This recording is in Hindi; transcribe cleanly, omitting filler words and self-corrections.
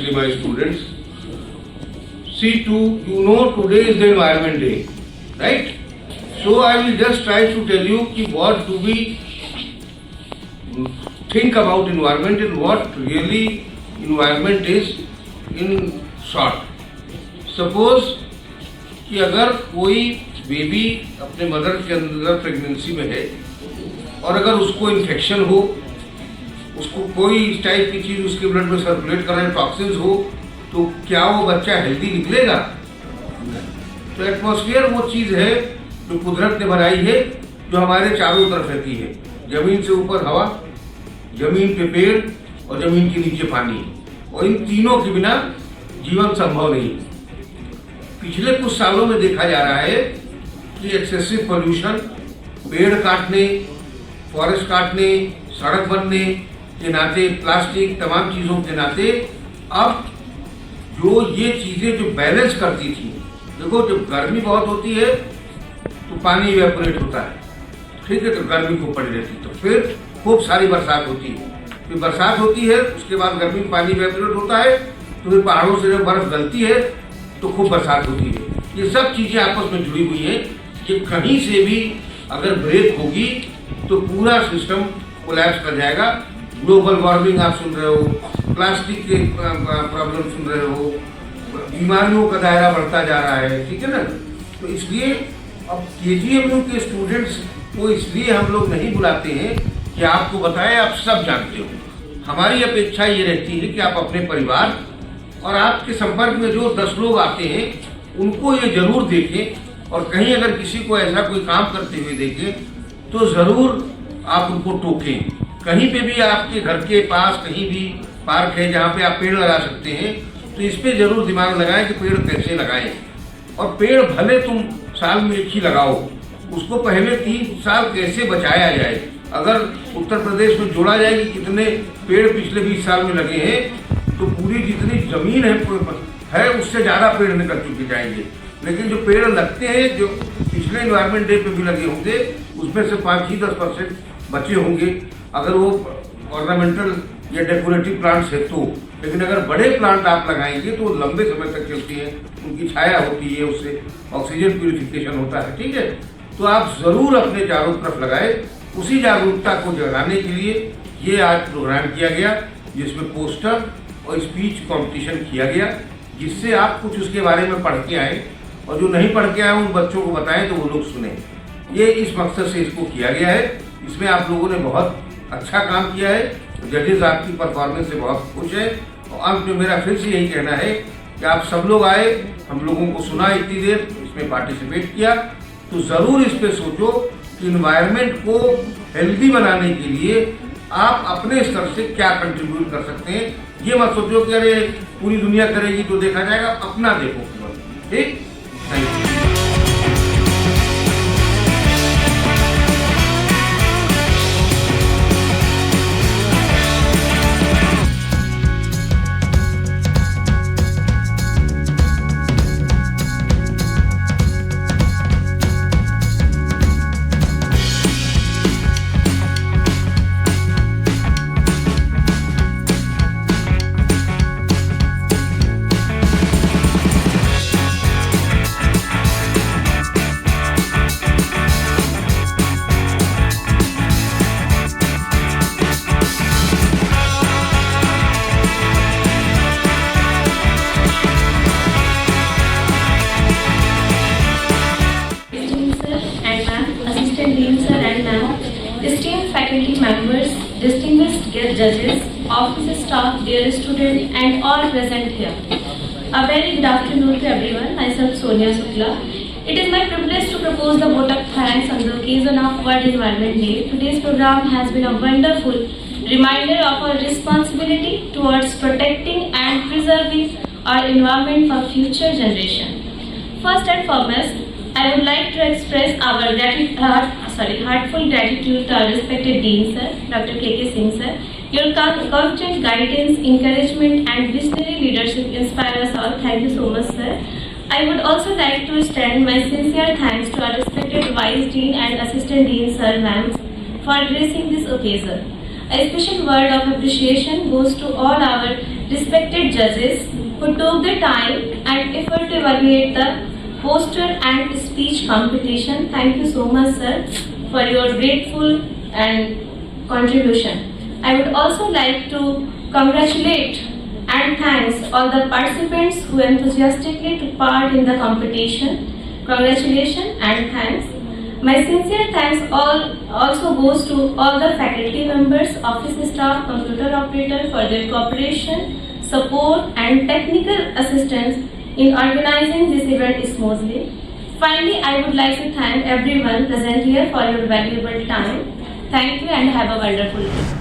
especially my students. See, you know today is the Environment Day, right? So I will just try to tell you कि what do we think about environment and what really environment is in short. Suppose कि अगर कोई बेबी अपने मदर के अंदर प्रेगनेंसी में है और अगर उसको इन्फेक्शन हो, उसको कोई इस टाइप की चीज़ उसके ब्लड में सर्कुलेट कर रहे टॉक्सिन्स हो, तो क्या वो बच्चा हेल्दी निकलेगा? तो एटमॉस्फेयर वो चीज़ है जो कुदरत ने बनाई है, जो हमारे चारों तरफ रहती है। जमीन से ऊपर हवा, जमीन पे पेड़ और जमीन के नीचे पानी, और इन तीनों के बिना जीवन संभव नहीं। पिछले कुछ सालों में देखा जा रहा है कि एक्सेसिव पोल्यूशन, पेड़ काटने, फॉरेस्ट काटने, सड़क बनने के नाते, प्लास्टिक, तमाम चीज़ों के नाते अब जो ये चीज़ें जो बैलेंस करती थी, देखो जब गर्मी बहुत होती है तो पानी इवेपोरेट होता है, ठीक है, तो गर्मी खूब पड़ी रहती है, तो फिर खूब सारी बरसात होती है, फिर बरसात होती है, उसके बाद गर्मी में पानी इवेपोरेट होता है, तो फिर पहाड़ों से जब बर्फ गलती है तो खूब बरसात होती है। ये सब चीज़ें आपस में जुड़ी हुई हैं कि कहीं से भी अगर ब्रेक होगी तो पूरा सिस्टम कोलैप्स कर जाएगा। ग्लोबल वार्मिंग आप सुन रहे हो, प्लास्टिक के प्रॉब्लम सुन रहे हो, बीमारियों का दायरा बढ़ता जा रहा है, ठीक है ना। तो इसलिए अब KGMU के स्टूडेंट्स को इसलिए हम लोग नहीं बुलाते हैं कि आपको बताएं, आप सब जानते हो। हमारी अपेक्षा ये रहती है कि आप अपने परिवार और आपके संपर्क में जो 10 लोग आते हैं उनको ये जरूर देखें, और कहीं अगर किसी को ऐसा कोई काम करते हुए देखें तो ज़रूर आप उनको टोकें। कहीं पे भी आपके घर के पास कहीं भी पार्क है जहाँ पे आप पेड़ लगा सकते हैं, तो इस पे जरूर दिमाग लगाएं कि पेड़ कैसे लगाएं। और पेड़ भले तुम साल में 1 ही लगाओ, उसको पहले 3 साल कैसे बचाया जाए। अगर उत्तर प्रदेश में जोड़ा जाए कि कितने पेड़ पिछले 20 साल में लगे हैं, तो पूरी जितनी जमीन है उससे ज़्यादा पेड़ निकल चुके जाएंगे। लेकिन जो पेड़ लगते हैं, जो पिछले एनवायरनमेंट डे पे भी लगे होंगे, उसमें से 5 ही 10% बचे होंगे, अगर वो ऑर्नामेंटल या डेकोरेटिव प्लांट्स है तो। लेकिन अगर बड़े प्लांट आप लगाएंगे तो लंबे समय तक चलती है, उनकी छाया होती है, उससे ऑक्सीजन प्यूरिफिकेशन होता है, ठीक है। तो आप ज़रूर अपने चारों तरफ लगाए। उसी जागरूकता को जगाने के लिए ये आज प्रोग्राम किया गया, जिसमें पोस्टर और स्पीच कंपटीशन किया गया, जिससे आप कुछ उसके बारे में पढ़ के आए, और जो नहीं पढ़ के आए उन बच्चों को बताएं तो वो लोग सुने। ये इस मकसद से इसको किया गया है। इसमें आप लोगों ने बहुत अच्छा काम किया है, जजेस आपकी परफॉर्मेंस से बहुत खुश है। और अंत में मेरा फिर से यही कहना है कि आप सब लोग आए, हम लोगों को सुना इतनी देर, इसमें पार्टिसिपेट किया, तो ज़रूर इस पर सोचो कि इन्वायरमेंट को हेल्दी बनाने के लिए आप अपने स्तर से क्या कंट्रीब्यूट कर सकते हैं। ये मत सोचो कि अरे पूरी दुनिया करेगी तो देखा जाएगा, अपना देखो, ठीक। Thank you. Esteemed faculty members, distinguished guest judges, office staff, dear students, and all present here. A very good afternoon to everyone. Myself Sonia Shukla. It is my privilege to propose the vote of thanks on the occasion of World Environment Day. Today's program has been a wonderful reminder of our responsibility towards protecting and preserving our environment for future generations. First and foremost, I would like to express our heartful gratitude to our respected Dean Sir, Dr. K.K. Singh Sir. Your constant guidance, encouragement and visionary leadership inspire us all. Thank you so much, Sir. I would also like to extend my sincere thanks to our respected Vice Dean and Assistant Dean Sir Ma'am for gracing this occasion. A special word of appreciation goes to all our respected judges who took the time and effort to evaluate the poster and speech competition. Thank you so much, sir, for your grateful and contribution. I would also like to congratulate and thanks all the participants who enthusiastically took part in the competition. Congratulations and thanks. My sincere thanks also goes to all the faculty members, office staff, computer operator for their cooperation, support and technical assistance in organizing this event smoothly. Finally, I would like to thank everyone present here for your valuable time. Thank you and have a wonderful day.